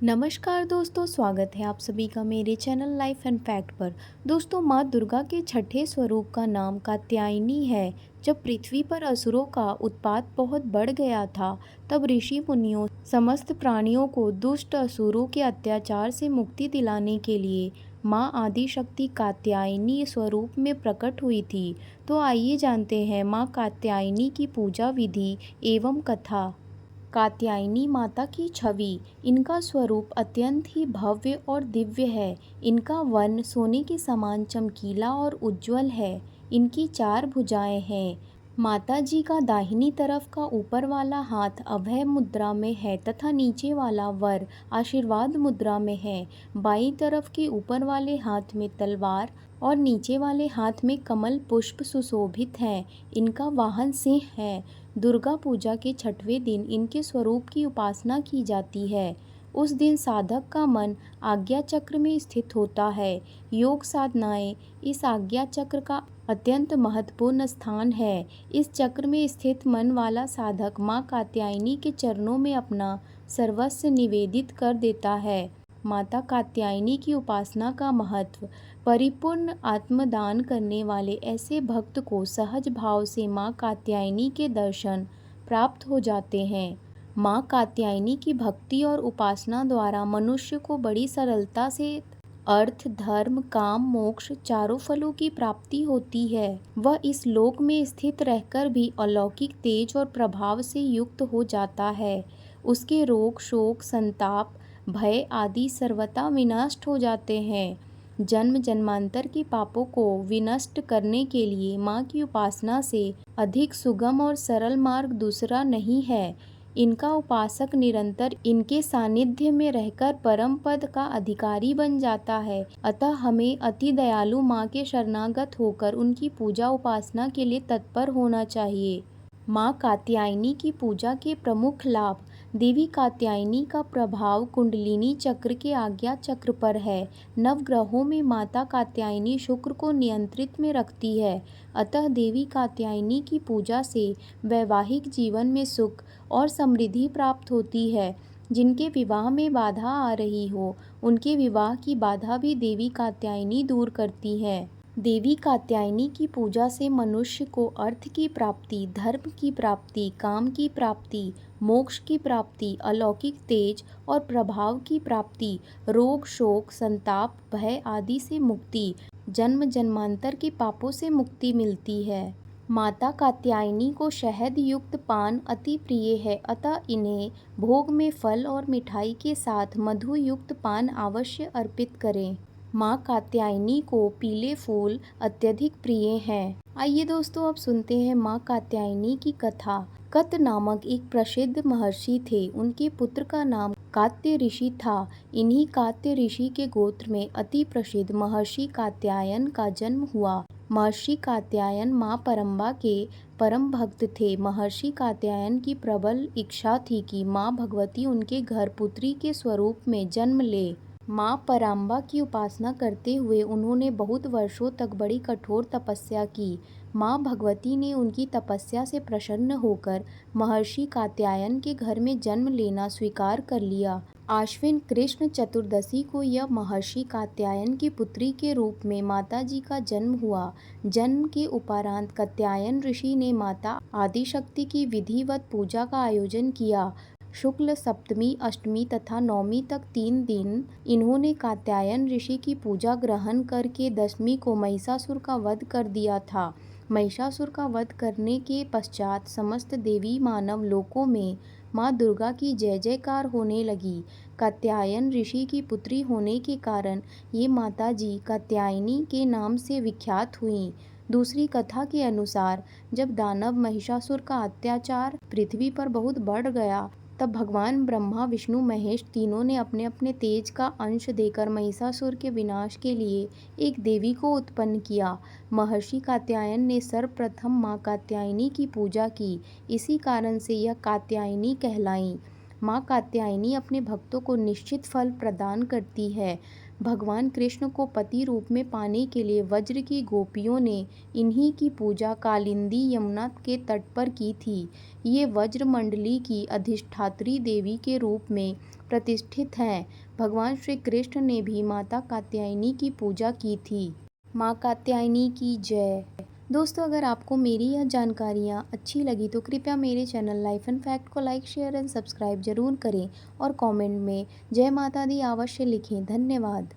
नमस्कार दोस्तों, स्वागत है आप सभी का मेरे चैनल लाइफ एंड फैक्ट पर। दोस्तों, माँ दुर्गा के छठे स्वरूप का नाम कात्यायनी है। जब पृथ्वी पर असुरों का उत्पात बहुत बढ़ गया था, तब ऋषि मुनियों समस्त प्राणियों को दुष्ट असुरों के अत्याचार से मुक्ति दिलाने के लिए माँ आदिशक्ति कात्यायनी स्वरूप में प्रकट हुई थी। तो आइए जानते हैं माँ कात्यायनी की पूजा विधि एवं कथा। कात्यायनी माता की छवि। इनका स्वरूप अत्यंत ही भव्य और दिव्य है। इनका वर्ण सोने के समान चमकीला और उज्जवल है। इनकी 4 भुजाएं हैं। माता जी का दाहिनी तरफ का ऊपर वाला हाथ अभय मुद्रा में है तथा नीचे वाला वर आशीर्वाद मुद्रा में है। बाईं तरफ के ऊपर वाले हाथ में तलवार और नीचे वाले हाथ में कमल पुष्प सुशोभित हैं। इनका वाहन सिंह है। दुर्गा पूजा के छठवें दिन इनके स्वरूप की उपासना की जाती है। उस दिन साधक का मन आज्ञा चक्र में स्थित होता है। योग साधनाएं इस आज्ञा चक्र का अत्यंत महत्वपूर्ण स्थान है। इस चक्र में स्थित मन वाला साधक माँ कात्यायनी के चरणों में अपना सर्वस्व निवेदित कर देता है। माता कात्यायनी की उपासना का महत्व। परिपूर्ण आत्मदान करने वाले ऐसे भक्त को सहज भाव से माँ कात्यायनी के दर्शन प्राप्त हो जाते हैं। माँ कात्यायनी की भक्ति और उपासना द्वारा मनुष्य को बड़ी सरलता से अर्थ, धर्म, काम, मोक्ष चारों फलों की प्राप्ति होती है। वह इस लोक में स्थित रहकर भी अलौकिक तेज और प्रभाव से युक्त हो जाता है। उसके रोग, शोक, संताप, भय आदि सर्वथा विनष्ट हो जाते हैं। जन्म जन्मांतर के पापों को विनष्ट करने के लिए माँ की उपासना से अधिक सुगम और सरल मार्ग दूसरा नहीं है। इनका उपासक निरंतर इनके सानिध्य में रहकर परम पद का अधिकारी बन जाता है। अतः हमें अति दयालु माँ के शरणागत होकर उनकी पूजा उपासना के लिए तत्पर होना चाहिए। माँ कात्यायनी की पूजा के प्रमुख लाभ। देवी कात्यायनी का प्रभाव कुंडलिनी चक्र के आज्ञा चक्र पर है। नवग्रहों में माता कात्यायनी शुक्र को नियंत्रित में रखती है। अतः देवी कात्यायनी की पूजा से वैवाहिक जीवन में सुख और समृद्धि प्राप्त होती है। जिनके विवाह में बाधा आ रही हो, उनके विवाह की बाधा भी देवी कात्यायनी दूर करती है। देवी कात्यायनी की पूजा से मनुष्य को अर्थ की प्राप्ति, धर्म की प्राप्ति, काम की प्राप्ति, मोक्ष की प्राप्ति, अलौकिक तेज और प्रभाव की प्राप्ति, रोग, शोक, संताप, भय आदि से मुक्ति, जन्म जन्मांतर के पापों से मुक्ति मिलती है। माता कात्यायनी को शहद युक्त पान अति प्रिय है, अतः इन्हें भोग में फल और मिठाई के साथ मधु युक्त पान अवश्य अर्पित करें। माँ कात्यायनी को पीले फूल अत्यधिक प्रिय हैं। आइए दोस्तों, अब सुनते हैं माँ कात्यायनी की कथा। कत नामक एक प्रसिद्ध महर्षि थे। उनके पुत्र का नाम कात्य ऋषि था। इन्हीं कात्य ऋषि के गोत्र में अति प्रसिद्ध महर्षि कात्यायन का जन्म हुआ। महर्षि कात्यायन माँ परम्बा के परम भक्त थे। महर्षि कात्यायन की प्रबल इच्छा थी कि माँ भगवती उनके घर पुत्री के स्वरूप में जन्म ले। माँ पराम्बा की उपासना करते हुए उन्होंने बहुत वर्षों तक बड़ी कठोर तपस्या की। माँ भगवती ने उनकी तपस्या से प्रसन्न होकर महर्षि कात्यायन के घर में जन्म लेना स्वीकार कर लिया। आश्विन कृष्ण चतुर्दशी को यह महर्षि कात्यायन की पुत्री के रूप में माता जी का जन्म हुआ। जन्म के उपरांत कात्यायन ऋषि ने माता आदिशक्ति की विधिवत पूजा का आयोजन किया। शुक्ल सप्तमी, अष्टमी तथा नवमी तक 3 दिन इन्होंने कात्यायन ऋषि की पूजा ग्रहण करके दशमी को महिषासुर का वध कर दिया था। महिषासुर का वध करने के पश्चात समस्त देवी मानव लोकों में माँ दुर्गा की जय जयकार होने लगी। कात्यायन ऋषि की पुत्री होने के कारण ये माता जी कात्यायनी के नाम से विख्यात हुईं। दूसरी कथा के अनुसार जब दानव महिषासुर का अत्याचार पृथ्वी पर बहुत बढ़ गया, तब भगवान ब्रह्मा, विष्णु, महेश तीनों ने अपने अपने तेज का अंश देकर महिषासुर के विनाश के लिए एक देवी को उत्पन्न किया। महर्षि कात्यायन ने सर्वप्रथम माँ कात्यायनी की पूजा की। इसी कारण से यह कात्यायनी कहलाईं। माँ कात्यायनी अपने भक्तों को निश्चित फल प्रदान करती है। भगवान कृष्ण को पति रूप में पाने के लिए वज्र की गोपियों ने इन्हीं की पूजा कालिंदी यमुना के तट पर की थी। ये वज्र मंडली की अधिष्ठात्री देवी के रूप में प्रतिष्ठित हैं। भगवान श्री कृष्ण ने भी माता कात्यायनी की पूजा की थी। माँ कात्यायनी की जय। दोस्तों, अगर आपको मेरी यह जानकारियाँ अच्छी लगी तो कृपया मेरे चैनल लाइफ एंड फैक्ट को लाइक, शेयर एंड सब्सक्राइब जरूर करें और कमेंट में जय माता दी अवश्य लिखें। धन्यवाद।